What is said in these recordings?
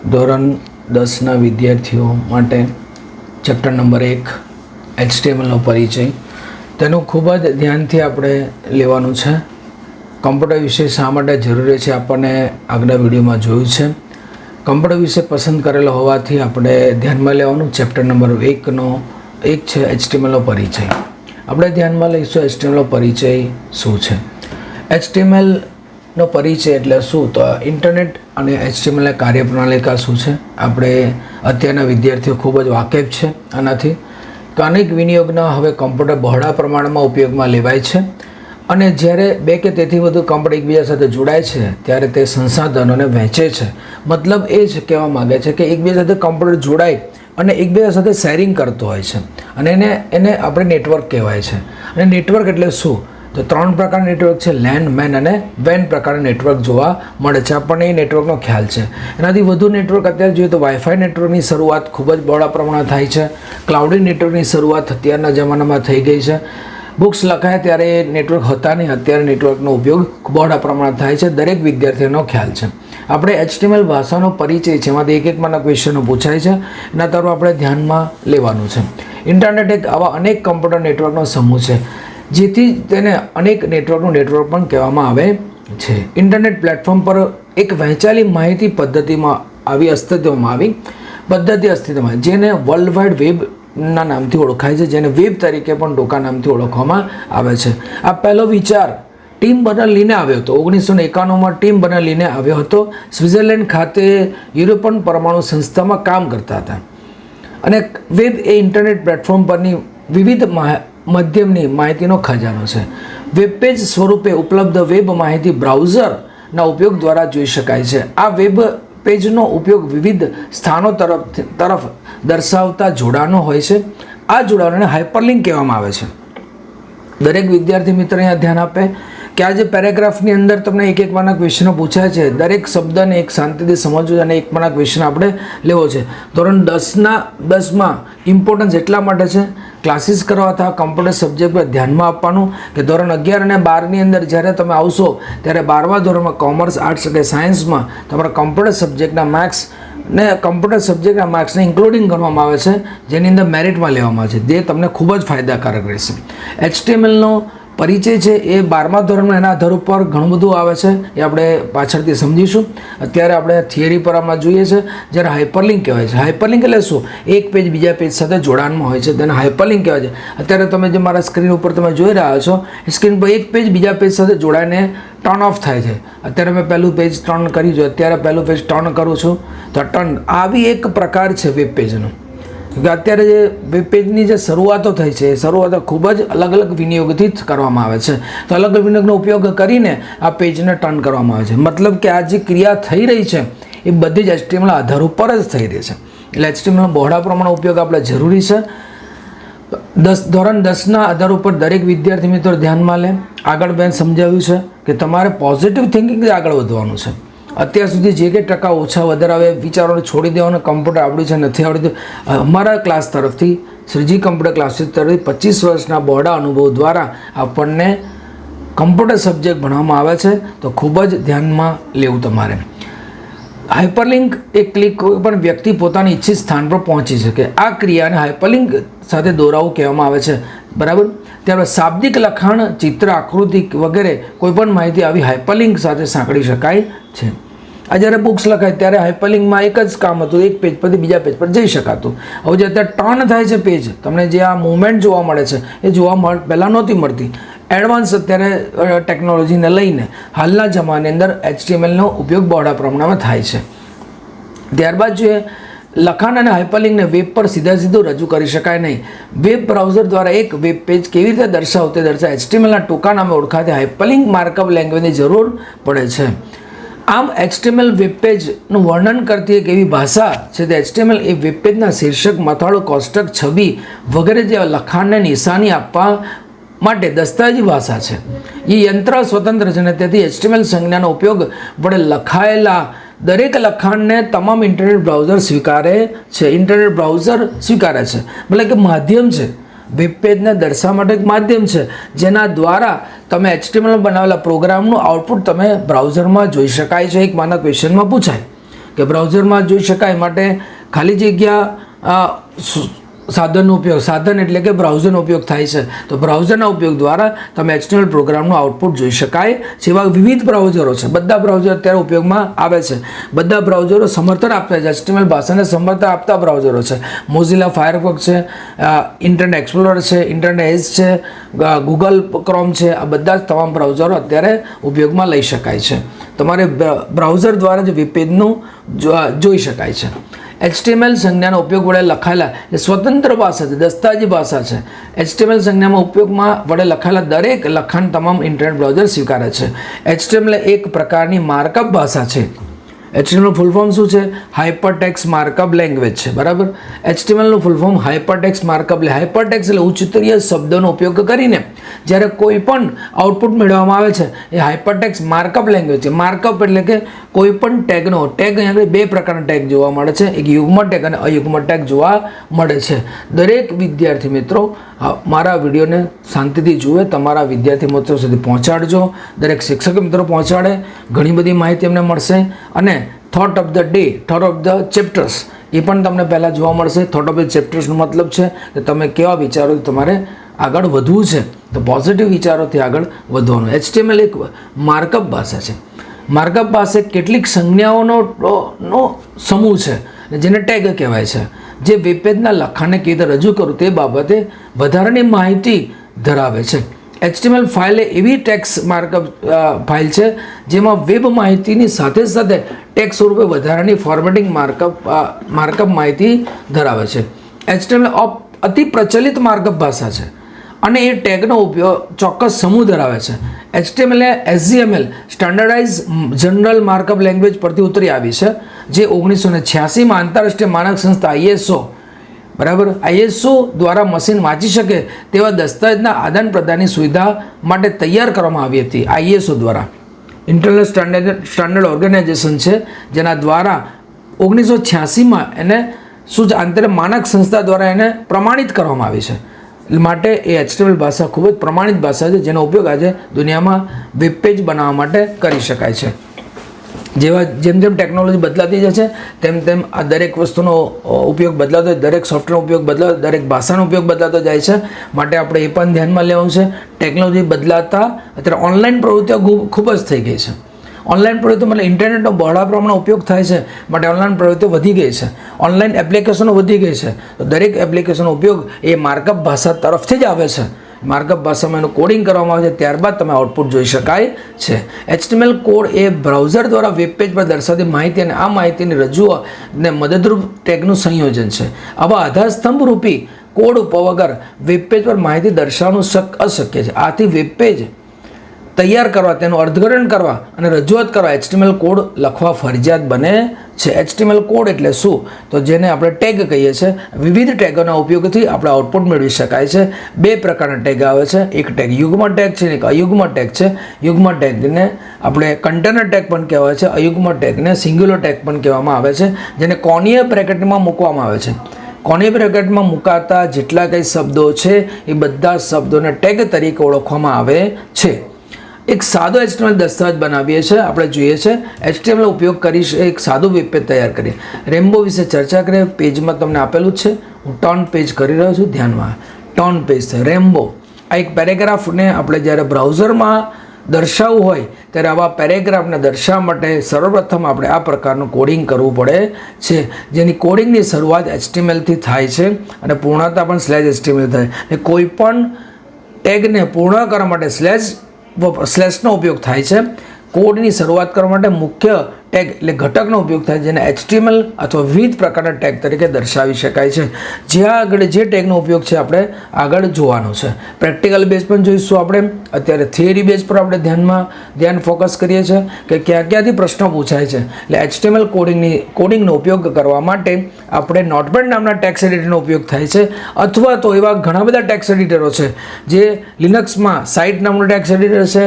ધોરણ 10ના વિદ્યાર્થીઓ માટે ચેપ્ટર નંબર 1 HTMLનો પરિચય તેનું ખૂબ જ ધ્યાનથી આપણે લેવાનું છે. કમ્પ્યુટર વિષય શા માટે જરૂરી છે આપણને આગલા વિડીયોમાં જોયું છે. કમ્પ્યુટર વિષય પસંદ કરેલો હોવાથી આપણે ધ્યાનમાં લેવાનું ચેપ્ટર નંબર 1 છે HTMLનો પરિચય. આપણે ધ્યાનમાં લઈશું HTMLનો પરિચય શું છે. HTMLનો પરિચય એટલે શું? તો ઇન્ટરનેટ અને HTMLની કાર્યપ્રણાલિકા શું છે આપણે અત્યારના વિદ્યાર્થીઓ ખૂબ જ વાકેફ છે આનાથી. તો અનેક વિનિયોગના હવે કમ્પ્યુટર બહોળા પ્રમાણમાં ઉપયોગમાં લેવાય છે અને જ્યારે બે કે તેથી વધુ કમ્પ્યુટર એકબીજા સાથે જોડાય છે ત્યારે તે સંસાધનોને વહેંચે છે. મતલબ એ જ કહેવા માગે છે કે એકબીજા સાથે કમ્પ્યુટર જોડાય અને એકબીજા સાથે શેરિંગ કરતો હોય છે અને એને આપણે નેટવર્ક કહેવાય છે. અને નેટવર્ક એટલે શું? તો 3 પ્રકારના નેટવર્ક છે: લેન, મેન અને વેન પ્રકારના નેટવર્ક જોવા મળે છે. આપણને એ નેટવર્કનો ખ્યાલ છે. એનાથી વધુ નેટવર્ક અત્યારે જોઈએ તો વાઈફાઈ નેટવર્કની શરૂઆત ખૂબ જ બહોળા પ્રમાણમાં થાય છે. ક્લાઉડિંગ નેટવર્કની શરૂઆત અત્યારના જમાનામાં થઈ ગઈ છે. બુક્સ લખાય ત્યારે એ નેટવર્ક હતા નહીં, અત્યારે નેટવર્કનો ઉપયોગ બહોળા પ્રમાણમાં થાય છે. દરેક વિદ્યાર્થીઓનો ખ્યાલ છે. આપણે HTML ભાષાનો પરિચય છે, એમાંથી એક ક્વેશ્ચનો પૂછાય છે, એના તરફ આપણે ધ્યાનમાં લેવાનું છે. ઇન્ટરનેટ એક આવા અનેક કમ્પ્યુટર નેટવર્કનો સમૂહ છે જેથી તેને અનેક નેટવર્કનું નેટવર્ક પણ કહેવામાં આવે છે. ઇન્ટરનેટ પ્લેટફોર્મ પર એક વહેંચાયેલી માહિતી અસ્તિત્વમાં આવી જેને વર્લ્ડ વાઇડ વેબના નામથી ઓળખાય છે, જેને વેબ તરીકે પણ ટૂંકા નામથી ઓળખવામાં આવે છે. આ પહેલો વિચાર ટીમ બર્નર-લીને આવ્યો હતો. 1991માં ટીમ બર્નર-લીને આવ્યો હતો. સ્વિટ્ઝરલેન્ડ ખાતે યુરોપિયન પરમાણુ સંસ્થામાં કામ કરતા હતા. અને વેબ એ ઇન્ટરનેટ પ્લેટફોર્મ પરની વિવિધ માધ્યમની માહિતીનો ખજાનો છે. વેબ પેજ સ્વરૂપે ઉપલબ્ધ વેબ માહિતી બ્રાઉઝરના ઉપયોગ દ્વારા જોઈ શકાય છે. આ વેબ પેજનો ઉપયોગ વિવિધ સ્થાનો તરફ દર્શાવતા જોડાણો હોય છે. આ જોડાણોને હાઇપરલિંક કહેવામાં આવે છે. દરેક વિદ્યાર્થી મિત્ર અહીંયા ધ્યાન આપે કે આ જે પેરેગ્રાફની અંદર તમને એક એકમાંના ક્વેશ્ચનો પૂછાય છે, દરેક શબ્દને એક શાંતિથી સમજવું અને એકમાંના ક્વેશ્ચન આપણે લેવો છે. ધોરણ 10માં ઇમ્પોર્ટન્સ એટલા માટે છે, ક્લાસીસ કરવા હતા કમ્પ્યુટર સબ્જેક્ટ પર ધ્યાનમાં આપવાનું કે ધોરણ 11 અને 12ની અંદર જ્યારે તમે આવશો ત્યારે 12મા ધોરણમાં કોમર્સ, આર્ટ્સ અને સાયન્સમાં તમારા કમ્પ્યુટર સબ્જેક્ટના માર્ક્સ ને કમ્પ્યુટર સબ્જેક્ટના માર્ક્સને ઇન્ક્લુડિંગ ગણવામાં આવે છે, જેની અંદર મેરિટમાં લેવામાં આવે છે. જે તમને ખૂબ જ ફાયદાકારક રહેશે. HTMLનો પરિચય છે એ 12મા ધોરણમાં એના આધાર ઉપર ઘણું બધું આવે છે, એ આપણે પાછળથી સમજીશું. અત્યારે આપણે થિયરી પર આમાં જોઈએ છે. જ્યારે હાઇપરલિંક કહેવાય છે. હાઇપરલિંક એટલે શું? એક પેજ બીજા પેજ સાથે જોડાણમાં હોય છે, તેને હાઇપરલિંક કહેવાય છે. અત્યારે તમે જે મારા સ્ક્રીન ઉપર તમે જોઈ રહ્યા છો, એ સ્ક્રીન પર એક પેજ બીજા પેજ સાથે જોડાઈને ટર્ન ઓફ થાય છે. અત્યારે મેં પહેલું પેજ ટર્ન કરી છે, અત્યારે પહેલું પેજ ટર્ન કરું છું તો ટર્ન આવી એક પ્રકાર છે વેબ પેજનો. કે અત્યારે જે વેબ પેજની જે શરૂઆતો થઈ છે એ શરૂઆતો ખૂબ જ અલગ અલગ વિનિયોગથી જ કરવામાં આવે છે. તો અલગ અલગ વિનિયોગનો ઉપયોગ કરીને આ પેજને ટર્ન કરવામાં આવે છે. મતલબ કે આ જે ક્રિયા થઈ રહી છે એ બધી જ HTML આધાર ઉપર જ થઈ રહી છે. એટલે HTMLનો બહોળા પ્રમાણમાં ઉપયોગ આપણે જરૂરી છે. ધોરણ 10ના આધાર ઉપર દરેક વિદ્યાર્થી મિત્રો ધ્યાનમાં લે. આગળ બેન સમજાવ્યું છે કે તમારે પોઝિટિવ થિંકિંગથી આગળ વધવાનું છે. અત્યાર સુધી જે કંઈ ટકા ઓછા વધારે આવે વિચારોને છોડી દેવાનું, કમ્પ્યુટર આવડ્યું છે નથી આવડ્યું. અમારા ક્લાસ તરફથી શ્રીજી કમ્પ્યુટર ક્લાસીસ તરફથી 25 વર્ષના બહોળા અનુભવ દ્વારા આપણને કમ્પ્યુટર સબ્જેક્ટ ભણવામાં આવે છે. તો ખૂબ જ ધ્યાનમાં લેવું તમારે. હાઇપરલિંક એ ક્લિક કોઈ પણ વ્યક્તિ પોતાની ઈચ્છિત સ્થાન પર પહોંચી શકે. આ ક્રિયાને હાઇપરલિંક સાથે દોરાવવું કહેવામાં આવે છે. બરાબર. ત્યારબાદ શાબ્દિક લખાણ, ચિત્ર, આકૃતિ વગેરે કોઈપણ માહિતી આવી હાઇપરલિંક સાથે સાંકળી શકાય છે. આ જ્યારે બુક્સ લખાય ત્યારે હાઇપરલિંકમાં એક જ કામ હતું, એક પેજ પરથી બીજા પેજ પર જઈ શકાતું. હવે જે અત્યારે ટર્ન થાય છે પેજ, તમને જે આ મૂવમેન્ટ જોવા મળે છે એ પહેલાં નહોતી મળતી. એડવાન્સ અત્યારે ટેકનોલોજીને લઈને હાલના જમાનાની અંદર HTMLનો ઉપયોગ બહોળા પ્રમાણમાં થાય છે. ત્યારબાદ જોઈએ લખાણ અને હાઇપરલિંકને વેબ પર સીધું રજૂ કરી શકાય નહીં. વેબ બ્રાઉઝર દ્વારા એક વેબ પેજ કેવી રીતે દર્શાવે HTMLના ટૂંકા નામે ઓળખાતી હાઇપરલિંક માર્કઅપ લેંગ્વેજની જરૂર પડે છે. આમ HTML વેબ પેજનું વર્ણન કરતી એક એવી ભાષા છે તે HTML એ વેબ પેજના શીર્ષક, મથાળું, કોષ્ટક, છબી વગેરે જેવા લખાણને નિશાની આપવા માટે દસ્તાવેજી ભાષા છે. એ યંત્ર સ્વતંત્ર છે અને તેથી HTML સંજ્ઞાનો ઉપયોગ વડે લખાયેલા દરેક લખાણને તમામ ઇન્ટરનેટ બ્રાઉઝર સ્વીકારે છે. મતલબ કે માધ્યમ છે. વેબ પેજને દર્શાવવા માટે એક માધ્યમ છે જેના દ્વારા તમે HTML બનાવેલા પ્રોગ્રામનું આઉટપુટ તમે બ્રાઉઝરમાં જોઈ શકાય છે. એક માના ક્વેશ્ચનમાં પૂછાય કે બ્રાઉઝરમાં જોઈ શકાય માટે ખાલી જગ્યા સાધનનો ઉપયોગ, સાધન એટલે કે બ્રાઉઝરનો ઉપયોગ થાય છે. તો બ્રાઉઝરના ઉપયોગ દ્વારા તમે HTML પ્રોગ્રામનું આઉટપુટ જોઈ શકાય છે. એવા વિવિધ બ્રાઉઝરો છે. બધા બ્રાઉઝર અત્યારે ઉપયોગમાં આવે છે. બધા બ્રાઉઝરો સમર્થન આપતા છે, HTML ભાષાને સમર્થન આપતા બ્રાઉઝરો છે. મોઝિલા ફાયરફોક્સ છે, ઇન્ટરનેટ એક્સપ્લોરર છે, ઇન્ટરનેટ એજ છે, ગૂગલ ક્રોમ છે. આ બધા જ તમામ બ્રાઉઝરો અત્યારે ઉપયોગમાં લઈ શકાય છે. તમારે બ્રાઉઝર દ્વારા જ વેબ પેજનું જોઈ શકાય છે. HTML સંજ્ઞાનો ઉપયોગ વડે લખાયેલા એ સ્વતંત્ર ભાષા છે, દસ્તાવેજી ભાષા છે. HTML સંજ્ઞામાં ઉપયોગમાં વડે લખાયેલા દરેક લખાણ તમામ ઇન્ટરનેટ બ્રાઉઝર સ્વીકારે છે. HTML એક પ્રકારની માર્કઅપ ભાષા છે. HTML ફૂલ ફોર્મ શું છે? હાઇપરટેક્સ્ટ માર્કઅપ લેંગ્વેજ છે. બરાબર. HTMLનું full form hypertext markup. Hypertext એટલે ઉચ્ચતરીય શબ્દોનો ઉપયોગ કરીને જ્યારે કોઈ પણ આઉટપુટ મેળવવામાં આવે છે એ હાઇપરટેક્સ્ટ માર્કઅપ લેંગ્વેજ છે. માર્કઅપ એટલે કે કોઈ પણ ટેગનો ટેગ, અહીંયા બે પ્રકારના ટેગ જોવા મળે છે, એક યુગ્મ ટેગ અને અયુગ્મ ટેગ જોવા મળે છે. દરેક વિદ્યાર્થી મિત્રો મારા વિડીયોને શાંતિથી જુએ, તમારા વિદ્યાર્થી મિત્રો સુધી પહોંચાડજો. દરેક શિક્ષક મિત્રો પહોંચાડે, ઘણી બધી માહિતી એમને મળશે. અને thought of the day, thought of the chapters એ પણ તમને પહેલાં જોવા મળશે. થોટ ઓફ ધ ચેપ્ટર્સનો મતલબ છે કે તમે કેવા વિચારો તમારે આગળ વધવું છે, તો પોઝિટિવ વિચારોથી આગળ વધવાનું. HTML એક માર્કઅપ ભાષા છે. માર્કઅપ પાસે કેટલીક સંજ્ઞાઓનો સમૂહ છે જેને ટેગ કહેવાય છે, જે વેબ પેજના લખાણને કેવી રીતે રજૂ કરું તે બાબતે વધારાની માહિતી ધરાવે છે. HTML ફાઇલ એ એવી ટેક્સ્ટ માર્કઅપ ફાઇલ છે જેમાં વેબ માહિતીની સાથે સાથે ટેક્સ્ટ સ્વરૂપે વધારાની ફોર્મેટિંગ માર્કઅપ માહિતી ધરાવે છે. HTML અતિ પ્રચલિત માર્કઅપ ભાષા છે અને એ ટેગનો ઉપયોગ ચોક્કસ સમૂહ ધરાવે છે. HTML એ SGML standardise general markup language પરથી ઉતરી આવી છે, જે 1986માં આંતરરાષ્ટ્રીય માનક સંસ્થા ISO, બરાબર, ISO દ્વારા મશીન વાંચી શકે તેવા દસ્તાવેજના આદાન પ્રદાનની સુવિધા માટે તૈયાર કરવામાં આવી હતી. ISO દ્વારા ઇન્ટરનેશનલ સ્ટાન્ડર્ડ ઓર્ગેનાઇઝેશન છે, જેના દ્વારા 1986માં એને આંતરિક માનક સંસ્થા દ્વારા એને પ્રમાણિત કરવામાં આવી છે. માટે એ HTML ભાષા ખૂબ જ પ્રમાણિત ભાષા છે, જેનો ઉપયોગ આજે દુનિયામાં વેબ પેજ બનાવવા માટે કરી શકાય છે. જેમ જેમ ટેકનોલોજી બદલાતી જશે તેમ તેમ આ દરેક વસ્તુનો ઉપયોગ બદલાતો, દરેક સોફ્ટવેરનો ઉપયોગ બદલાતો, દરેક ભાષાનો ઉપયોગ બદલાતો જાય છે. માટે આપણે એ પણ ધ્યાનમાં લેવાનું છે. ટેકનોલોજી બદલાતા અત્યારે ઓનલાઈન પ્રવૃત્તિઓ ખૂબ જ થઈ ગઈ છે. ઓનલાઈન પ્રવૃત્તિઓ મતલબ ઇન્ટરનેટનો બહોળા પ્રમાણમાં ઉપયોગ થાય છે, માટે ઓનલાઈન પ્રવૃત્તિઓ વધી ગઈ છે. ઓનલાઈન એપ્લિકેશનો વધી ગઈ છે. તો દરેક એપ્લિકેશનનો ઉપયોગ એ માર્કઅપ ભાષા તરફથી જ આવે છે. માર્કઅપ ભાષામાં એનું કોડિંગ કરવામાં આવે છે, ત્યારબાદ તમે આઉટપુટ જોઈ શકાય છે. HTML કોડ એ બ્રાઉઝર દ્વારા વેબ પેજ પર દર્શાવતી માહિતી અને આ માહિતીની રજૂઆતને મદદરૂપ ટેગનું સંયોજન છે. આવા આધારસ્તંભ રૂપી કોડ વગર વેબ પેજ પર માહિતી દર્શાવવાનું અશક્ય છે. આથી વેબ પેજ તૈયાર કરવા, તેનું અર્થઘટન કરવા અને રજૂઆત કરવા HTML કોડ લખવા ફરજિયાત બને છે. HTML કોડ એટલે શું? તો જેને આપણે ટેગ કહીએ છીએ. વિવિધ ટેગોના ઉપયોગથી આપણે આઉટપુટ મેળવી શકાય છે. બે પ્રકારના ટેગ આવે છે. એક ટેગ યુગ્મ ટેગ છે, એક અયુગ્મ ટેગ છે. યુગ્મ ટેગને આપણે કન્ટેનર ટેગ પણ કહેવાય છે. અયુગ્મ ટેગને સિંગ્યુલર ટેગ પણ કહેવામાં આવે છે, જેને કોણીય બ્રેકેટમાં મૂકવામાં આવે છે. કોણીય બ્રેકેટમાં મુકાતા જેટલા કંઈ શબ્દો છે એ બધા શબ્દોને ટેગ તરીકે ઓળખવામાં આવે છે. એક સાદો HTML દસ્તાવેજ બનાવીએ છીએ, આપણે જોઈએ છે HTML ઉપયોગ કરી એક સાદું વેબ પેજ તૈયાર કરીએ. રેમ્બો વિશે ચર્ચા કરીએ. પેજમાં તમને આપેલું જ છે, હું ટર્ન પેજ કરી રહ્યો છું, ધ્યાનમાં. ટર્ન પેજ છે રેમ્બો. આ એક પેરેગ્રાફને આપણે જ્યારે બ્રાઉઝરમાં દર્શાવવું હોય ત્યારે આવા પેરેગ્રાફને દર્શાવવા માટે સર્વપ્રથમ આપણે આ પ્રકારનું કોડિંગ કરવું પડે છે, જેની કોડિંગની શરૂઆત HTMLથી થાય છે અને પૂર્ણતા પણ /HTML થાય. કોઈ પણ ટેગને પૂર્ણ કરવા માટે સ્લેશનો ઉપયોગ થાય છે. કોડની શરૂઆત કરવા માટે મુખ્ય ટેગ એટલે ઘટકનો ઉપયોગ થાય, જેને HTML અથવા વિવિધ પ્રકારના ટેગ તરીકે દર્શાવી શકાય છે. જ્યાં આગળ જે ટેગનો ઉપયોગ છે આપણે આગળ જોવાનો છે. પ્રેક્ટિકલ બેઝ પણ જોઈશું આપણે. અત્યારે થિયરી બેઝ પર આપણે ધ્યાન ફોકસ કરીએ છીએ કે ક્યાંથી પ્રશ્નો પૂછાય છે. એટલે HTML કોડિંગનો ઉપયોગ કરવા માટે આપણે નોટપેડ નામના ટેક્સ્ટ એડિટરનો ઉપયોગ થાય છે, અથવા તો એવા ઘણા બધા ટેક્સ્ટ એડિટરો છે જે લિનક્સમાં સાઇટ નામનું ટેક્સ્ટ એડિટર છે,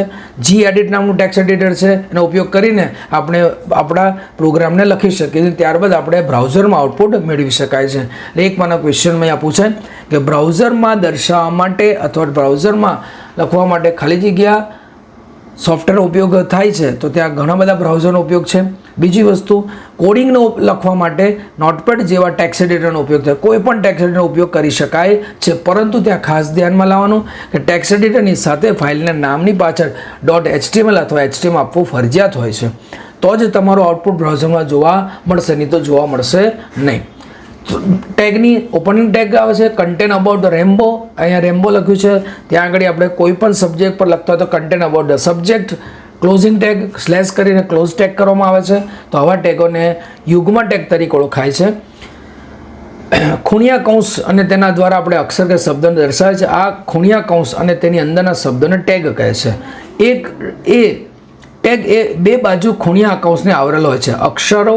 Gedit નામનું ટેક્સ્ટ એડિટર છે. એનો ઉપયોગ કરીને આપણે આપણા પ્રોગ્રામને લખી શકીએ. ત્યારબાદ આપણે બ્રાઉઝરમાં આઉટપુટ મેળવી શકાય છે. એક મને ક્વેશ્ચન અહીંયા પૂછાય કે બ્રાઉઝરમાં દર્શાવવા માટે અથવા બ્રાઉઝરમાં લખવા માટે ખાલી જગ્યા સોફ્ટવેરનો ઉપયોગ થાય છે તો ત્યાં ઘણા બધા બ્રાઉઝરનો ઉપયોગ છે. બીજી વસ્તુ, કોડિંગનો લખવા માટે નોટપેડ જેવા ટેક્સ્ટ એડિટરનો ઉપયોગ થાય. કોઈ પણ ટેક્સ્ટ એડિટરનો ઉપયોગ કરી શકાય છે, પરંતુ ત્યાં ખાસ ધ્યાનમાં લાવવાનું કે ટેક્સ્ટ એડિટરની સાથે ફાઇલના નામની પાછળ .html અથવા HTML આપવું ફરજિયાત હોય છે. તો જ તમારું આઉટપુટ બ્રાઉઝરમાં જોવા મળશે, નહીં તો જોવા મળશે નહીં. ટેગની ઓપનિંગ ટેગ આવે છે કન્ટેન અબાઉટ ધ રેમ્બો. અહીંયા રેમ્બો લખ્યું છે, ત્યાં આગળ આપણે કોઈ પણ સબ્જેક્ટ પર લખતા હોય તો content about the subject. Closing tag slash કરીને ક્લોઝ ટેગ કરવામાં આવે છે. તો આવા ટેગોને યુગ્મ ટેગ તરીકે ઓળખાય છે. ખૂણિયા કૌંસ અને તેના દ્વારા આપણે અક્ષર કે શબ્દને દર્શાવે છે. આ ખૂણિયા કૌંસ અને તેની અંદરના શબ્દોને ટેગ કહે છે. ટેગ એ બે બાજુ ખૂણિયા કૌંસને આવરેલો હોય છે. અક્ષરો,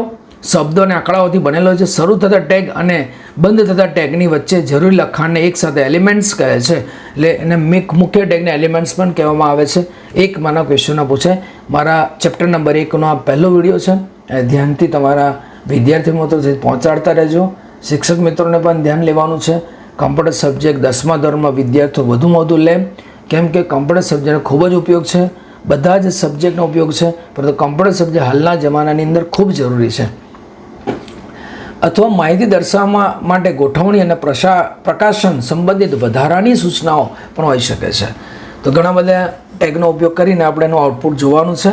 શબ્દો અને આંકડાઓથી બનેલો હોય છે. શરૂ થતા ટેગ અને બંધ થતા ટેગની વચ્ચે જરૂરી લખાણને એકસાથે એલિમેન્ટ્સ કહે છે. એટલે એને મુખ્ય ટેગને એલિમેન્ટ્સ પણ કહેવામાં આવે છે. એક માના ક્વેશ્ચનો પૂછાય. મારા ચેપ્ટર નંબર 1નો આ પહેલો વિડીયો છે. ધ્યાનથી તમારા વિદ્યાર્થી મિત્રો સુધી પહોંચાડતા રહેજો. શિક્ષક મિત્રોને પણ ધ્યાન લેવાનું છે. કમ્પ્યુટર સબ્જેક્ટ 10મા ધોરણમાં વિદ્યાર્થીઓ વધુમાં વધુ લે, કેમ કે કમ્પ્યુટર સબ્જેક્ટનો ખૂબ જ ઉપયોગ છે. બધા જ સબ્જેક્ટનો ઉપયોગ છે, પરંતુ કમ્પ્યુટર સબ્જેક્ટ હાલના જમાનાની અંદર ખૂબ જરૂરી છે. અથવા માહિતી દર્શાવવા માટે ગોઠવણી અને પ્રકાશન સંબંધિત વધારાની સૂચનાઓ પણ હોઈ શકે છે. તો ઘણા બધા ટેગનો ઉપયોગ કરીને આપણે એનું આઉટપુટ જોવાનું છે.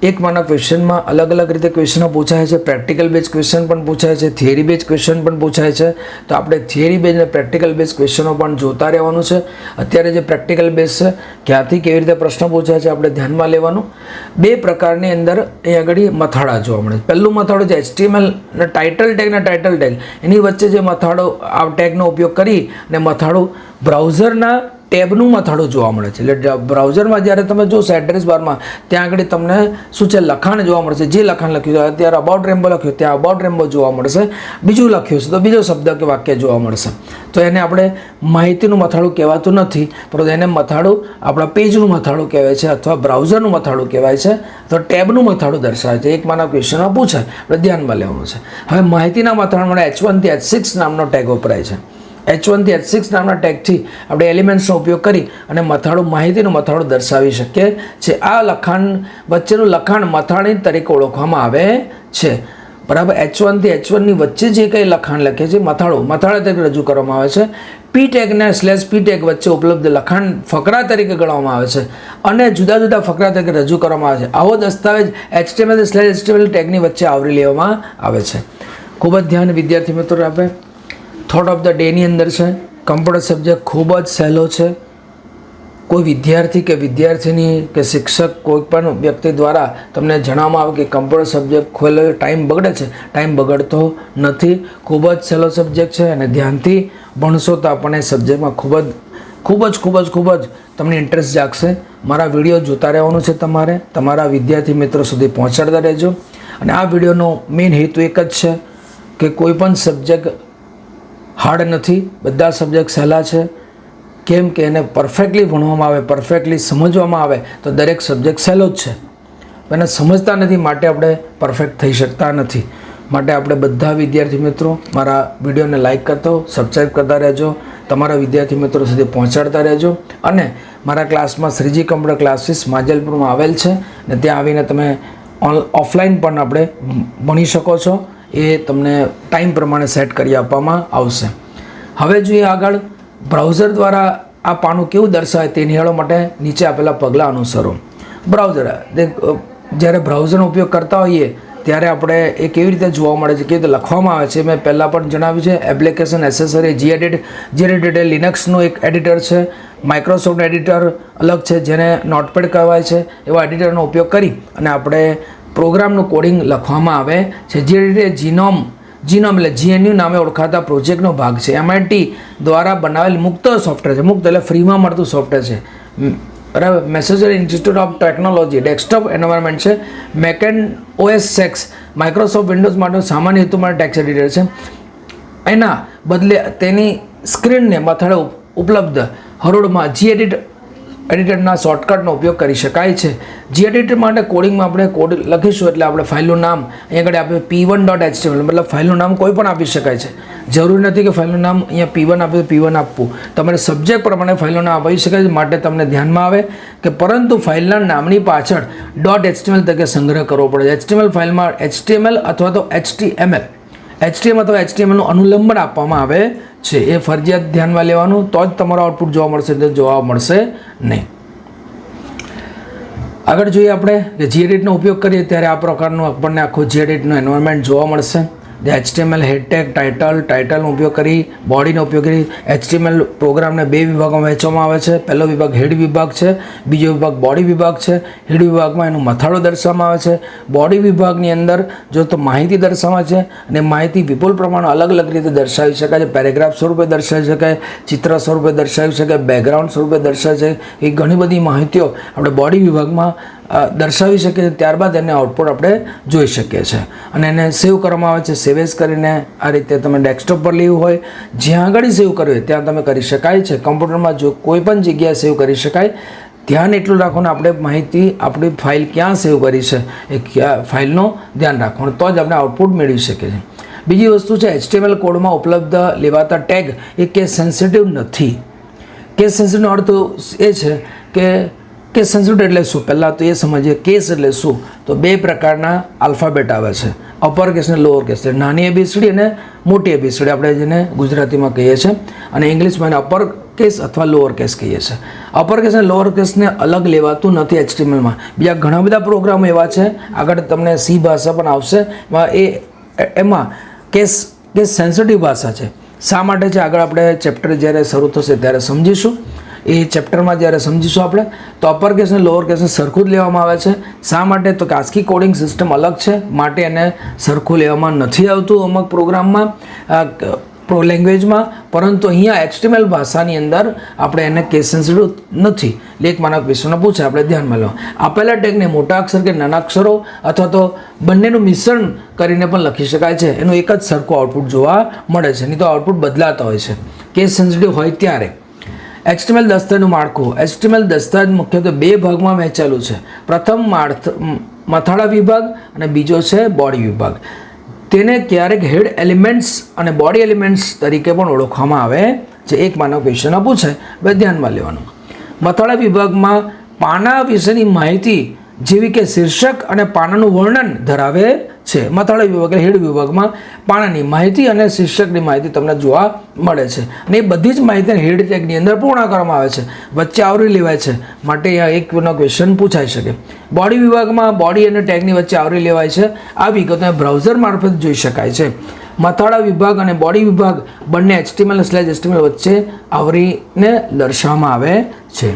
એક માના ક્વેશ્ચનમાં અલગ અલગ રીતે ક્વેશ્ચનો પૂછાય છે. પ્રેક્ટિકલ બેઝ ક્વેશ્ચન પણ પૂછાય છે, થિયરી બેઝ ક્વેશ્ચન પણ પૂછાય છે. તો આપણે થિયરી બેઝ અને પ્રેક્ટિકલ બેઝ ક્વેશ્ચનો પણ જોતા રહેવાનું છે. અત્યારે જે પ્રેક્ટિકલ બેઝ છે, ક્યાંથી કેવી રીતે પ્રશ્ન પૂછાય છે આપણે ધ્યાનમાં લેવાનું. બે પ્રકારની અંદર અહીં આગળ મથાળા જોવા મળે છે. પહેલું મથાળું છે HTML અને ટાઇટલ ટેગ, એની વચ્ચે જે મથાળો આ ટેગનો ઉપયોગ કરી અને મથાળું બ્રાઉઝરના ટેબનું મથાળું જોવા મળે છે. એટલે બ્રાઉઝરમાં જ્યારે તમે જોશો એડ્રેસ બારમાં, ત્યાં આગળ તમને શું છે લખાણ જોવા મળશે. જે લખાણ લખ્યું છે, અત્યારે અબાઉટ રેમ્બો લખ્યું, ત્યાં અબાઉટ રેમ્બો જોવા મળશે. બીજું લખ્યું છે તો બીજો શબ્દ કે વાક્ય જોવા મળશે. તો એને આપણે માહિતીનું મથાળું કહેવાતું નથી, પરંતુ એને મથાળું આપણા પેજનું મથાળું કહેવાય છે, અથવા બ્રાઉઝરનું મથાળું કહેવાય છે, અથવા ટેબનું મથાળું દર્શાવે છે. એક માના ક્વેશ્ચનમાં પૂછાય, આપણે ધ્યાનમાં લેવાનું છે. હવે માહિતીના મથાળા માટે H1 થી H6 નામનો ટેગ વપરાય છે. H1 થી H6 નામના ટેગથી આપણે એલિમેન્ટ્સનો ઉપયોગ કરી અને મથાળું માહિતીનું મથાળું દર્શાવી શકીએ છીએ. આ લખાણ વચ્ચેનું લખાણ મથાળી તરીકે ઓળખવામાં આવે છે. બરાબર. H1 થી H1ની વચ્ચે જે કંઈ લખાણ લખે છે મથાળા તરીકે રજૂ કરવામાં આવે છે. પી ટેગને /p ટેગ વચ્ચે ઉપલબ્ધ લખાણ ફકરા તરીકે ગણવામાં આવે છે અને જુદા જુદા ફકરા તરીકે રજૂ કરવામાં આવે છે. આવો દસ્તાવેજ HTML/HTML ટેગની વચ્ચે આવરી લેવામાં આવે છે. ખૂબ જ ધ્યાન વિદ્યાર્થી મિત્રો આપે. થોટ ઓફ ધ ડેની અંદર છે. કમ્પ્યુટર સબ્જેક્ટ ખૂબ જ સહેલો છે. કોઈ વિદ્યાર્થી કે વિદ્યાર્થીની કે શિક્ષક કોઈ પણ વ્યક્તિ દ્વારા તમને જણાવવામાં આવે કે કમ્પ્યુટર સબ્જેક્ટ ખોલે ટાઈમ બગડે છે, ટાઈમ બગડતો નથી. ખૂબ જ સહેલો સબ્જેક્ટ છે અને ધ્યાનથી ભણશો તો આપણને સબ્જેક્ટમાં ખૂબ જ તમને ઇન્ટરેસ્ટ જાગશે. મારા વિડીયો જોતા રહેવાનું છે તમારે, તમારા વિદ્યાર્થી મિત્રો સુધી પહોંચાડતા રહેજો. અને આ વિડીયોનો મેઇન હેતુ એક જ છે કે કોઈ પણ સબ્જેક્ટ હાર્ડ નથી, બધા સબ્જેક્ટ સહેલા છે. કેમ કે એને પરફેક્ટલી ભણવામાં આવે, પરફેક્ટલી સમજવામાં આવે તો દરેક સબ્જેક્ટ સહેલો જ છે. એને સમજતા નથી માટે આપણે પરફેક્ટ થઈ શકતા નથી. માટે આપણે બધા વિદ્યાર્થી મિત્રો મારા વિડીયોને લાઇક કરતો, સબસ્ક્રાઈબ કરતા રહેજો, તમારા વિદ્યાર્થી મિત્રો સુધી પહોંચાડતા રહેજો. અને મારા ક્લાસમાં શ્રીજી કમ્પ્યુટર ક્લાસીસ માજલપુરમાં આવેલ છે ને ત્યાં આવીને તમે ઓફલાઈન પણ આપણે ભણી શકો છો. એ તમને ટાઈમ પ્રમાણે સેટ કરી આપવામાં આવશે. હવે જોઈએ આગળ બ્રાઉઝર દ્વારા આ પાનું કેવું દર્શાવે તે નિહાળવા માટે નીચે આપેલા પગલાં અનુસરો. બ્રાઉઝર જ્યારે બ્રાઉઝરનો ઉપયોગ કરતા હોઈએ ત્યારે આપણે એ કેવી રીતે જોવા મળે છે, કેવી રીતે લખવામાં આવે છે, મેં પહેલાં પણ જણાવ્યું છે. એપ્લિકેશન એસેસરી જીએડિટ એ લિનક્સનું એક એડિટર છે. માઇક્રોસોફ્ટ એડિટર અલગ છે જેને નોટપેડ કહેવાય છે. એવા એડિટરનો ઉપયોગ કરી અને આપણે પ્રોગ્રામનું કોડિંગ લખવામાં આવે છે. જીએડિટ જીનોમ એટલે GNU નામે ઓળખાતા પ્રોજેક્ટનો ભાગ છે. MIT દ્વારા બનાવેલ મુક્ત સોફ્ટવેર છે. મુક્ત એટલે ફ્રીમાં મળતું સોફ્ટવેર છે. બરાબર. મેસેજરી institute of technology desktop environment છે. macOS 6 માઇક્રોસોફ્ટ વિન્ડોઝ માટે સામાન્ય હેતુ માટે ટેક્સ્ટ એડિટર છે. એના બદલે તેની સ્ક્રીનને મથાળે ઉપલબ્ધ હરોળમાં જીએડિટ એડિટરના શોર્ટકટનો ઉપયોગ કરી શકાય છે. જીએડિટર માટે કોડિંગમાં આપણે કોડ લખીશું એટલે આપણે ફાઇલનું નામ અહીંયા આગળ આપણે p1.html મતલબ ફાઇલનું નામ કોઈ પણ આપી શકાય છે. જરૂરી નથી કે ફાઇલનું નામ અહીંયા p1 આપે તો p1 આપવું. તમારે સબ્જેક્ટ પ્રમાણે ફાઇલનું નામ આપી શકાય છે. માટે તમને ધ્યાનમાં આવે કે પરંતુ ફાઇલના નામની પાછળ .html તરીકે સંગ્રહ કરવો પડે. HTML ફાઇલમાં HTML અથવા તો HTML અથવા HTMLનું અનુલંબન આપવામાં આવે છે. એ ફરજિયાત ધ્યાનમાં લેવાનું, તો જ તમારો આઉટપુટ જોવા મળશે, તો જોવા મળશે નહીં. આગળ જોઈએ આપણે કે જીએડિટનો ઉપયોગ કરીએ ત્યારે આ પ્રકારનું આપણને આખું જીએડિટનું એન્વાયરમેન્ટ જોવા મળશે. જે HTML હેડ ટેગ ટાઇટલનો ઉપયોગ કરી બોડીનો ઉપયોગ કરી HTML પ્રોગ્રામને બે વિભાગોમાં વહેંચવામાં આવે છે. પહેલો વિભાગ હેડ વિભાગ છે, બીજો વિભાગ બોડી વિભાગ છે. હેડ વિભાગમાં એનું મથાળો દર્શાવવામાં આવે છે. બોડી વિભાગની અંદર જો તો માહિતી દર્શાવવામાં છે અને માહિતી વિપુલ પ્રમાણે અલગ અલગ રીતે દર્શાવી શકાય છે. પેરેગ્રાફ સ્વરૂપે દર્શાવી શકાય, ચિત્ર સ્વરૂપે દર્શાવી શકાય, બેકગ્રાઉન્ડ સ્વરૂપે દર્શાવી શકાય. એ ઘણી બધી માહિતીઓ આપણે બોડી વિભાગમાં દર્શાવી શકીએ છીએ. ત્યારબાદ એને આઉટપુટ આપણે જોઈ શકીએ છીએ અને એને સેવ કરવામાં આવે છે. સેવ એઝ કરીને આ રીતે તમે ડેસ્કટોપ પર લેવું હોય, જ્યાં આગળ સેવ કરવું હોય ત્યાં તમે કરી શકાય છે. કમ્પ્યુટરમાં જો કોઈ પણ જગ્યાએ સેવ કરી શકાય. ધ્યાન એટલું રાખવાનું આપણે માહિતી આપણી ફાઇલ ક્યાં સેવ કરી છે એ ફાઇલનું ધ્યાન રાખવાનું, તો જ આપણે આઉટપુટ મેળવી શકીએ છીએ. બીજી વસ્તુ છે HTML કોડમાં ઉપલબ્ધ લેવાતા ટેગ એ કેસ સેન્સિટિવ નથી. કેસ સેન્સિટિવનો અર્થ એ છે કે કેસ સેન્સિટિવ એટલે શું? પહેલાં તો એ સમજીએ કેસ એટલે શું. તો બે પ્રકારના આલ્ફાબેટ આવે છે, અપર કેસ અને લોઅર કેસ. નાની એબીસીડી અને મોટી એબીસીડી આપણે જેને ગુજરાતીમાં કહીએ છીએ, અને ઇંગ્લિશમાં એને અપર કેસ અથવા લોઅર કેસ કહીએ છીએ. અપર કેસ અને લોઅર કેસને અલગ લેવાતું નથી HTMLમાં. બીજા ઘણા બધા પ્રોગ્રામો એવા છે, આગળ તમને C ભાષા પણ આવશે, એમાં કેસ સેન્સિટિવ ભાષા છે. શા માટે છે આગળ આપણે ચેપ્ટર જ્યારે શરૂ થશે ત્યારે સમજીશું. એ ચેપ્ટરમાં જ્યારે સમજીશું આપણે, તો અપર કેસ અને લોઅર કેસને સરખું જ લેવામાં આવે છે. શા માટે? તો કે ASCII કોડિંગ સિસ્ટમ અલગ છે, માટે એને સરખું લેવામાં નથી આવતું અમુક પ્રોગ્રામમાં, લેંગ્વેજમાં. પરંતુ અહીંયા HTML ભાષાની અંદર આપણે એને કેસ સેન્સિટિવ નથી. લેખમાનક વિષયનો પૂછે આપણે ધ્યાનમાં લેવા. આપેલા ટેગને મોટા અક્ષર કે નાના અક્ષરો અથવા તો બંનેનું મિશ્રણ કરીને પણ લખી શકાય છે. એનું એક જ સરખું આઉટપુટ જોવા મળે છે, નહીં તો આઉટપુટ બદલાતા હોય છે કેસ સેન્સિટિવ હોય ત્યારે. HTML દસ્તાવેજનું માળખું. HTML દસ્તાવેજ મુખ્યત્વે બે ભાગમાં વહેંચાયેલું છે. પ્રથમ મથાળા વિભાગ અને બીજો છે બોડી વિભાગ. તેને ક્યારેક હેડ એલિમેન્ટ્સ અને બોડી એલિમેન્ટ્સ તરીકે પણ ઓળખવામાં આવે છે. એક માનવ ક્વેશ્ચન પૂછાય, હવે ધ્યાનમાં લેવાનું. મથાળા વિભાગમાં પાના વિશેની માહિતી જેવી કે શીર્ષક અને પાનાનું વર્ણન ધરાવે છે. મથાળા વિભાગ હેડ વિભાગમાં પાનાની માહિતી અને શીર્ષકની માહિતી તમને જોવા મળે છે, અને એ બધી જ માહિતી હેડ ટેગની અંદર પૂર્ણ કરવામાં આવે છે, વચ્ચે આવરી લેવાય છે. માટે એકનો ક્વેશ્ચન પૂછાઈ શકે. બોડી વિભાગમાં બોડી અને ટેગની વચ્ચે આવરી લેવાય છે. આ વિગતો બ્રાઉઝર મારફત જોઈ શકાય છે. મથાળા વિભાગ અને બોડી વિભાગ બંને HTML/HTML વચ્ચે આવરીને દર્શાવવામાં આવે છે.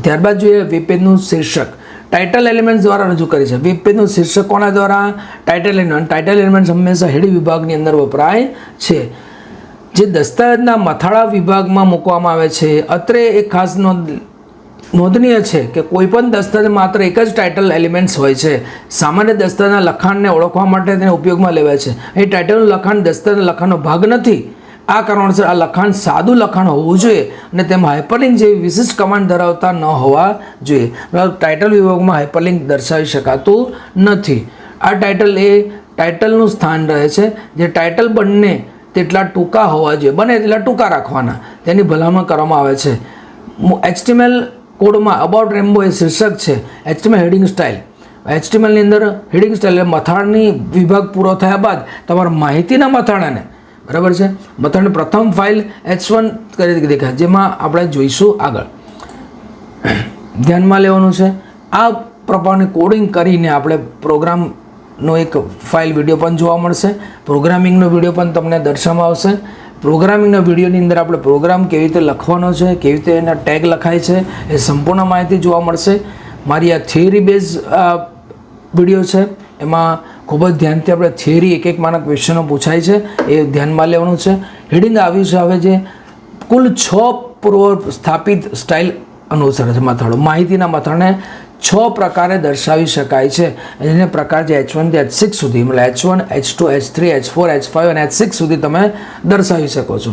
ત્યારબાદ જોઈએ વેબ પેજનું શીર્ષક. ટાઇટલ એલિમેન્ટ્સ દ્વારા રજૂ કરી છે. વેબ પેજનું શીર્ષક કોના દ્વારા? ટાઇટલ એલિમેન્ટ્સ હંમેશા હેડ વિભાગની અંદર વપરાય છે, જે દસ્તાવેજના મથાળા વિભાગમાં મૂકવામાં આવે છે. અત્રે એક ખાસ નોંધનીય છે કે કોઈપણ દસ્તાવેજ માત્ર એક જ ટાઇટલ એલિમેન્ટ્સ હોય છે. સામાન્ય દસ્તાવેજના લખાણને ઓળખવા માટે તેને ઉપયોગમાં લેવાય છે. અહીં ટાઇટલનું લખાણ દસ્તાવેજના લખાણનો ભાગ નથી. આ કારણોસર આ લખાણ સાદું લખાણ હોવું જોઈએ અને તેમાં હાઇપરલિંક જેવી વિશિષ્ટ કમાન્ડ ધરાવતા ન હોવા જોઈએ. ટાઇટલ વિભાગમાં હાઇપરલિંક દર્શાવી શકાતું નથી. આ ટાઇટલનું સ્થાન રહે છે, જે ટાઇટલ બંને તેટલા ટૂંકા હોવા જોઈએ, બને તેટલા ટૂંકા રાખવાના, તેની ભલામણ કરવામાં આવે છે. HTML કોડમાં અબાઉટ રેમ્બો એ શીર્ષક છે. HTML heading style. HTMLની અંદર હેડિંગ સ્ટાઇલ એટલે મથાળની વિભાગ પૂરો થયા બાદ તમારા માહિતીના મથાળાને, બરાબર છે, મથાળની પ્રથમ ફાઇલ H1 કરી દેખાય, જેમાં આપણે જોઈશું આગળ. ધ્યાનમાં લેવાનું છે. આ પ્રમાણે કોડિંગ કરીને આપણે પ્રોગ્રામનો એક ફાઇલ વિડીયો પણ જોવા મળશે. પ્રોગ્રામિંગનો વિડીયો પણ તમને દર્શાવવામાં આવશે. પ્રોગ્રામિંગના વિડીયોની અંદર આપણે પ્રોગ્રામ કેવી રીતે લખવાનો છે, કેવી રીતે એના ટેગ લખાય છે, એ સંપૂર્ણ માહિતી જોવા મળશે. મારી આ થિયરી બેઝ વિડીયો છે, એમાં ખૂબ જ ધ્યાનથી આપણે થિયરી એક માના ક્વેશ્ચનો પૂછાય છે, એ ધ્યાનમાં લેવાનું છે. હેડિંગ આવ્યું છે હવે જે કુલ 6 પૂર્વ સ્થાપિત સ્ટાઇલ અનુસરે છે મથાળો. માહિતીના મથાળને 6 પ્રકારે દર્શાવી શકાય છે. એને પ્રકાર છે H1 થી H6 સુધી, મતલબ H1, H2, H3, H4, H5 અને H6 સુધી તમે દર્શાવી શકો છો.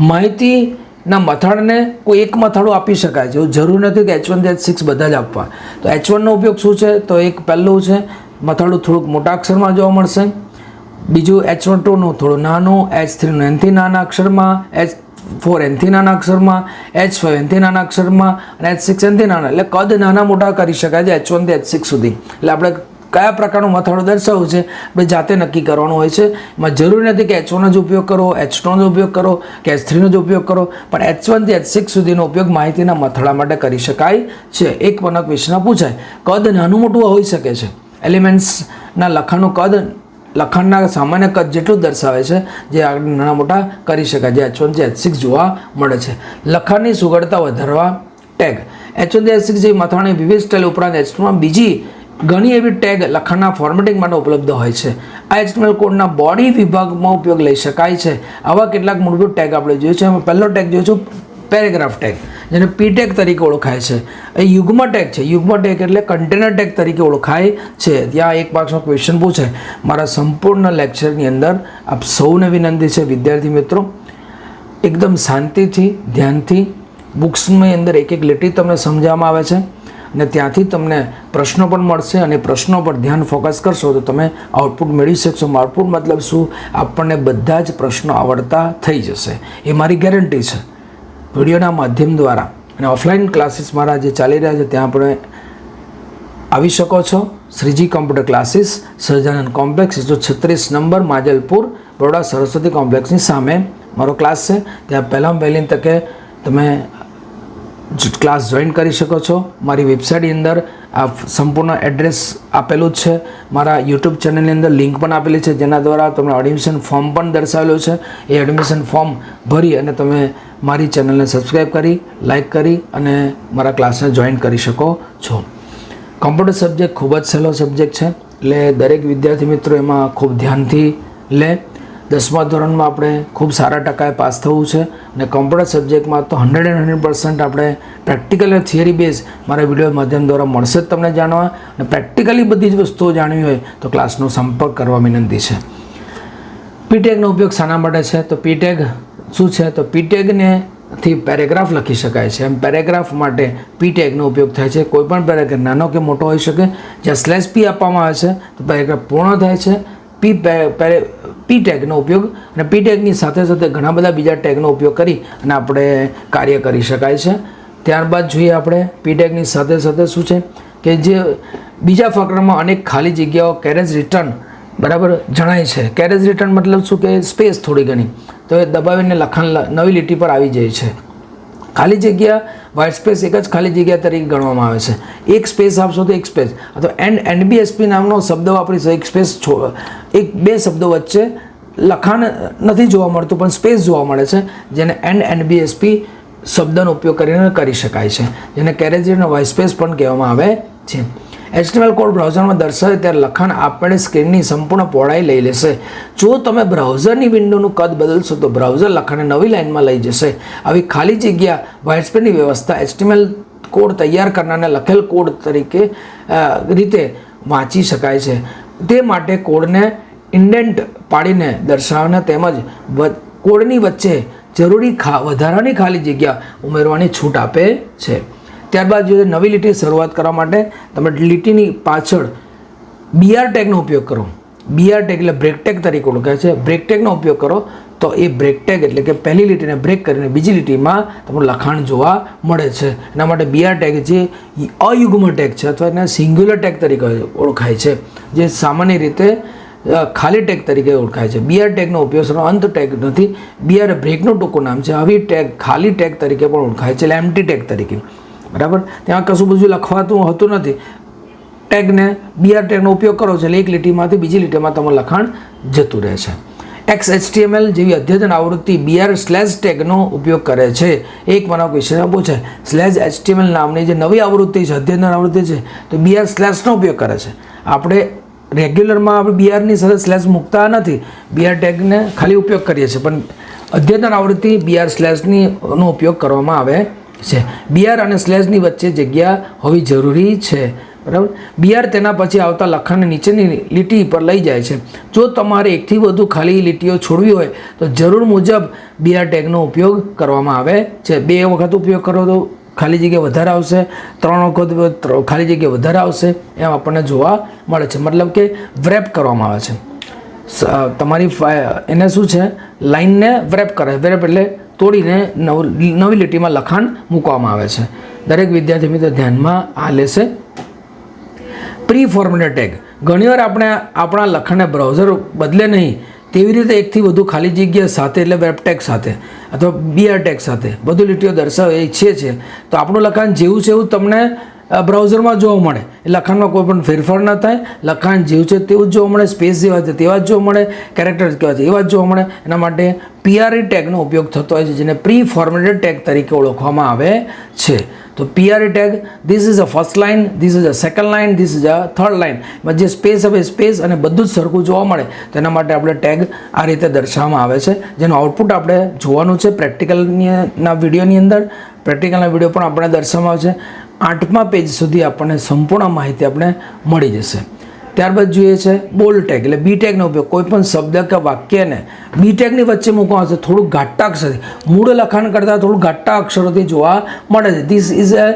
માહિતી ના મથાળને કોઈ એક મથાળું આપી શકાય છે, એવું જરૂર નથી કે H1 થી H6 બધા જ આપવા. તો H1નો ઉપયોગ શું છે? તો એક પહેલું છે મથાળું થોડુંક મોટા અક્ષરમાં જોવા મળશે, બીજું H12નું થોડું નાનું, H3નું એનથી નાના અક્ષરમાં, H4 એનથી નાના અક્ષરમાં, H5 એનથી નાના અક્ષરમાં અને H6 એનથી નાના. એટલે કદ નાના મોટા કરી શકાય છે H1 થી H6 સુધી. એટલે આપણે કયા પ્રકારનું મથાળું દર્શાવવું છે આપણે જાતે નક્કી કરવાનું હોય છે. એમાં જરૂરી નથી કે H1નો જ ઉપયોગ કરો, H2નો જ ઉપયોગ કરો કે H3નો જ ઉપયોગ કરો, પણ H1 થી H6 સુધીનો ઉપયોગ માહિતીના મથાળા માટે કરી શકાય છે. એક પનક વિષયના પૂછાય. કદ નાનું મોટું હોઈ શકે છે. એલિમેન્ટ્સના લખાણનું કદ લખાણના સામાન્ય કદ જેટલું દર્શાવે છે, જે નાના મોટા કરી શકાય, જે H1 થી H6 જોવા મળે છે. લખાણની સુઘડતા વધારવા ટેગ. H1 થી H6 જેવી મથાળાની વિવિધ સ્ટાઇલ ઉપરાંત H2માં બીજી ઘણી એવી ટેગ લખાણના ફોર્મેટિંગ માટે ઉપલબ્ધ હોય છે. આ HTML કોડના બોડી વિભાગમાં ઉપયોગ લઈ શકાય છે. આવા કેટલાક મૂળભૂત ટેગ આપણે જોયું છે. એમાં પહેલો ટેગ જોઈશું પેરેગ્રાફ ટેગ, જેને P ટેગ તરીકે ઓળખાય છે. એ યુગ્મ ટેગ છે. યુગ્મ ટેગ એટલે કન્ટેનર ટેગ તરીકે ઓળખાય છે. ત્યાં એક માર્ક્સનો ક્વેશ્ચન પૂછે. મારા સંપૂર્ણ લેક્ચરની અંદર આપ સૌને વિનંતી છે વિદ્યાર્થી મિત્રો, એકદમ શાંતિથી ધ્યાનથી બુક્સની અંદર એક એક લીટી તમને સમજાવવામાં આવે છે અને ત્યાંથી તમને પ્રશ્નો પણ મળશે અને પ્રશ્નો પર ધ્યાન ફોકસ કરશો તો તમે આઉટપુટ મેળવી શકશો. આઉટપુટ મતલબ શું? આપણને બધા જ પ્રશ્નો આવડતા થઈ જશે, એ મારી ગેરંટી છે. વિડીયોના માધ્યમ દ્વારા અને ઓફલાઈન ક્લાસીસ મારા જે ચાલી રહ્યા છે ત્યાં આપણે આવી શકો છો. Shriji computer classes, Sahajanand complex 136 number, Manjalpur, Baroda, Saraswati કોમ્પ્લેક્સની સામે મારો ક્લાસ છે. ત્યાં પહેલી તકે તમે ક્લાસ જોઈન કરી શકો છો. મારી વેબસાઇટની અંદર આ સંપૂર્ણ એડ્રેસ આપેલું જ છે. મારા યુટ્યુબ ચેનલની અંદર લિંક પણ આપેલી છે, જેના દ્વારા તમને એડમિશન ફોર્મ પણ દર્શાવેલું છે. એ એડમિશન ફોર્મ ભરી અને તમે મારી ચેનલને સબસ્ક્રાઈબ કરી, લાઇક કરી અને મારા ક્લાસને જોઈન કરી શકો છો. કોમ્પ્યુટર સબ્જેક્ટ ખૂબ જ સહેલો સબ્જેક્ટ છે, એટલે દરેક વિદ્યાર્થી મિત્રો એમાં ખૂબ ધ્યાનથી લે. 10મા ધોરણમાં આપણે ખૂબ સારા ટકાએ પાસ થવું છે અને કોમ્પ્યુટર સબ્જેક્ટમાં તો 100% આપણે પ્રેક્ટિકલ અને થિયરી બેઝ મારા વિડીયો માધ્યમ દ્વારા મળશે જ તમને જાણવા. અને પ્રેક્ટિકલી બધી જ વસ્તુઓ જાણવી હોય તો ક્લાસનો સંપર્ક કરવા વિનંતી છે. P ટેગનો ઉપયોગ શાના માટે છે? તો P ટેગ શું છે? તો P ટેગને થી પેરેગ્રાફ લખી શકાય છે. એમ પેરેગ્રાફ માટે P ટેગનો ઉપયોગ થાય છે. કોઈ પણ પેરેગ્રાફ નાનો કે મોટો હોઈ શકે. જ્યાં /P આપવામાં આવે છે તો પેરેગ્રાફ પૂર્ણ થાય છે. P ટેગનો ઉપયોગ અને P ટેગની સાથે સાથે ઘણા બધા બીજા ટેગનો ઉપયોગ કરી અને આપણે કાર્ય કરી શકાય છે. ત્યારબાદ જોઈએ આપણે P ટેગની સાથે સાથે શું છે કે જે બીજા ફકરામાં અનેક ખાલી જગ્યાઓ કેરેજ રિટર્ન બરાબર જણાય છે. કેરેજ રિટર્ન મતલબ શું કે સ્પેસ થોડી ઘણી, તો એ દબાવીને લખાણ નવી લીટી પર આવી જાય છે. ખાલી જગ્યા વ્હાઇટ સ્પેસ એક જ ખાલી જગ્યા તરીકે ગણવામાં આવે છે. એક સ્પેસ આપશો તો એક સ્પેસ, અથવા NBSP નામનો શબ્દ વાપરીશું. એક સ્પેસ બે શબ્દો વચ્ચે લખાણ નથી જોવા મળતું પણ સ્પેસ જોવા મળે છે, જેને NBSP શબ્દનો ઉપયોગ કરીને કરી શકાય છે, જેને કેરેજ અને વ્હાઇટ સ્પેસ પણ કહેવામાં આવે છે. HTML કોડ બ્રાઉઝરમાં દર્શાવે ત્યારે લખાણ આપણે સ્ક્રીનની સંપૂર્ણ પહોળાઈ લઈ લેશે. જો તમે બ્રાઉઝરની વિન્ડોનું કદ બદલશો તો બ્રાઉઝર લખાણને નવી લાઇનમાં લઈ જશે. આવી ખાલી જગ્યા વ્હાઇટ સ્પેસની વ્યવસ્થા HTML કોડ તૈયાર કરનારને લખેલ કોડ તરીકે રીતે વાંચી શકાય છે. તે માટે કોડને ઇન્ડેન્ટ પાડીને દર્શાવવાને તેમજ કોડની વચ્ચે જરૂરી વધારાની ખાલી જગ્યા ઉમેરવાની છૂટ આપે છે. ત્યારબાદ જો નવી લીટી શરૂઆત કરવા માટે તમે લીટીની પાછળ BR ટેગનો ઉપયોગ કરો. BR ટેગ એટલે બ્રેક ટેગ તરીકે ઓળખાય છે. બ્રેક ટેગનો ઉપયોગ કરો તો એ બ્રેક ટેગ એટલે કે પહેલી લીટીને બ્રેક કરીને બીજી લીટીમાં તમારું લખાણ જોવા મળે છે. એના માટે BR ટેગ જે અયુગ્મ ટેગ છે અથવા એને સિંગ્યુલર ટેગ તરીકે ઓળખાય છે, જે સામાન્ય રીતે ખાલી ટેગ તરીકે ઓળખાય છે. BR ટેગનો ઉપયોગ અંત ટેગ નથી. BR બ્રેકનું ટૂંકું નામ છે. આવી ટેગ ખાલી ટેગ તરીકે પણ ઓળખાય છે, એટલે એમ્પ્ટી ટેગ તરીકે. બરાબર, ત્યાં કશું બધું લખવાતું હોતું નથી. ટેગને BR ટેગનો ઉપયોગ કરો છો એટલે એક લીટીમાંથી બીજી લીટીમાં તમારું લખાણ જતું રહે છે. XHTML જેવી અદ્યતન આવૃત્તિ BR/ટેગનો ઉપયોગ કરે છે. એક મારા ક્વેશ્ચન પૂછાય, /HTML નામની જે નવી આવૃત્તિ છે, અદ્યતન આવૃત્તિ છે, તો BR/ ઉપયોગ કરે છે. આપણે રેગ્યુલરમાં આપણે BRની સાથે સ્લેશ મૂકતા નથી, BR ટેગને ખાલી ઉપયોગ કરીએ છીએ, પણ અદ્યતન આવૃત્તિ BR/નો ઉપયોગ કરવામાં આવે છે. BR અને સ્લેશની વચ્ચે જગ્યા હોવી જરૂરી છે. બરાબર. BR તેના પછી આવતા લખાણને નીચેની લીટી પર લઈ જાય છે. જો તમારે એકથી વધુ ખાલી લીટીઓ છોડવી હોય તો જરૂર મુજબ BR ટેગનો ઉપયોગ કરવામાં આવે છે. 2 વખત ઉપયોગ કરો તો ખાલી જગ્યા વધારે આવશે, 3 વખત ખાલી જગ્યા વધારે આવશે, એમ આપણને જોવા મળે છે. મતલબ કે વ્રેપ કરવામાં આવે છે. તમારી એને શું છે, લાઇનને વેપ કરે. વેપ એટલે તોડીને નવી લીટીમાં લખાણ મૂકવામાં આવે છે. દરેક વિદ્યાર્થી મિત્રો ધ્યાનમાં આ લેશે. Pre formatted tag. ઘણીવાર આપણે આપણા લખાણને બ્રાઉઝર બદલે નહીં તેવી રીતે એકથી વધુ ખાલી જગ્યા સાથે એટલે વેબ ટેગ સાથે અથવા BR ટેગ સાથે બધું લીટીઓ દર્શાવવા ઈચ્છીએ છીએ તો આપણું લખાણ જેવું છે એવું તમને બ્રાઉઝરમાં જોવા મળે. એ લખાણમાં કોઈ પણ ફેરફાર ન થાય, લખાણ જેવું છે તેવું જ જોવા મળે, સ્પેસ જેવા છે તેવા જ જોવા મળે, કેરેક્ટર્સ કેવા છે એવા જ જોવા મળે. એના માટે PRE ટેગનો ઉપયોગ થતો હોય છે, જેને પ્રી ફોર્મેટેડ ટેગ તરીકે ઓળખવામાં આવે છે. તો PRE tag, this is a first line, this is a second line, this is a third line. એમાં જે સ્પેસ હવે સ્પેસ અને બધું જ સરખું જોવા મળે તેના માટે આપણે ટેગ આ રીતે દર્શાવવામાં આવે છે, જેનું આઉટપુટ આપણે જોવાનું છે પ્રેક્ટિકલના વિડીયોની અંદર. પ્રેક્ટિકલના વિડીયો પણ આપણે દર્શાવવામાં આવે છે. 8મા પેજ સુધી આપણને સંપૂર્ણ માહિતી આપણે મળી જશે. ત્યારબાદ જોઈએ છે બોલ્ડ ટેગ એટલે B ટેગનો ઉપયોગ. કોઈ પણ શબ્દ કે વાક્યને B ટેગની વચ્ચે મૂકવામાં આવશે થોડું ઘાટા અક્ષરથી, મૂળ લખાણ કરતાં થોડું ઘાટા અક્ષરોથી જોવા મળે છે. This is a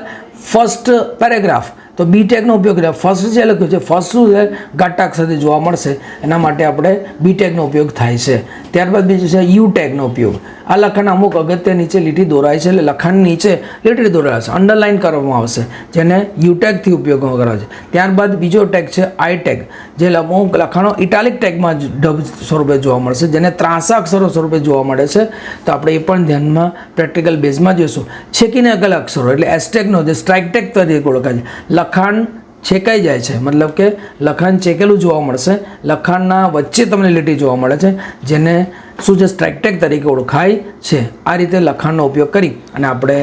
first paragraph. તો B ટેગનો ઉપયોગ કર્યો. ફર્સ્ટ જે લખ્યું છે ફર્સ્ટ શું છે, ઘાટા અક્ષરથી જોવા મળશે, એના માટે આપણે B ટેગનો ઉપયોગ થાય છે. ત્યારબાદ બીજું છે U ટેગનો ઉપયોગ. આ લખાણ અમુક અગત્ય નીચે લીટી દોરાય છે એટલે લખાણ નીચે લીટી દોરાય છે, અંડરલાઇન કરવામાં આવશે, જેને U ટેગથી ઉપયોગ કરાવે છે. ત્યારબાદ બીજો ટેગ છે I ટેગ, જે અમુક લખાણો ઇટાલિક ટેગમાં ઢબ સ્વરૂપે જોવા મળશે, જેને ત્રાંસા અક્ષરો સ્વરૂપે જોવા મળે છે. તો આપણે એ પણ ધ્યાનમાં પ્રેક્ટિકલ બેઝમાં જોઈશું. છેકીને અગલ અક્ષરો એટલે S ટેગનો જે સ્ટ્રાઇક ટેગ તરીકે ઓળખાય છે. લખાણ છેકાઈ જાય છે, મતલબ કે લખાણ ચેકેલું જોવા મળશે, લખાણના વચ્ચે તમને લીટી જોવા મળે છે, જેને શું છે, સ્ટ્રાઇક ટેગ તરીકે ઓળખાય છે. આ રીતે લખાણનો ઉપયોગ કરી અને આપણે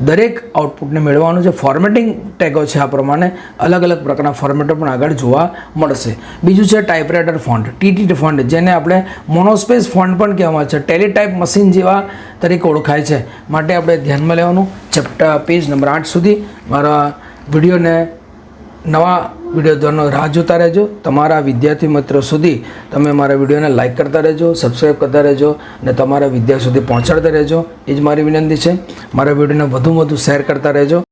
દરેક આઉટપુટને મેળવવાનું છે. ફોર્મેટિંગ ટેગો છે, આ પ્રમાણે અલગ અલગ પ્રકારના ફોર્મેટો પણ આગળ જોવા મળશે. બીજું છે ટાઈપરાઇટર ફોન્ટ, TT ફોન્ટ, જેને આપણે મોનોસ્પેસ ફોન્ટ પણ કહેવામાં આવે છે, ટેલિટાઇપ મશીન જેવા તરીકે ઓળખાય છે. માટે આપણે ધ્યાનમાં લેવાનું. પેજ નંબર 8 સુધી મારા વિડીયોને નવા વિડીયો જોવાનો રાહ જોતા રહેજો. તમારા વિદ્યાર્થી મિત્રો સુધી તમે મારા વિડીયોને લાઇક કરતા રહેજો, સબસ્ક્રાઈબ કરતા રહેજો અને તમારા વિદ્યાર્થી સુધી પહોંચાડતા રહેજો. એ જ મારી વિનંતી છે. મારા વિડીયોને વધુમાં વધુ શેર કરતા રહેજો.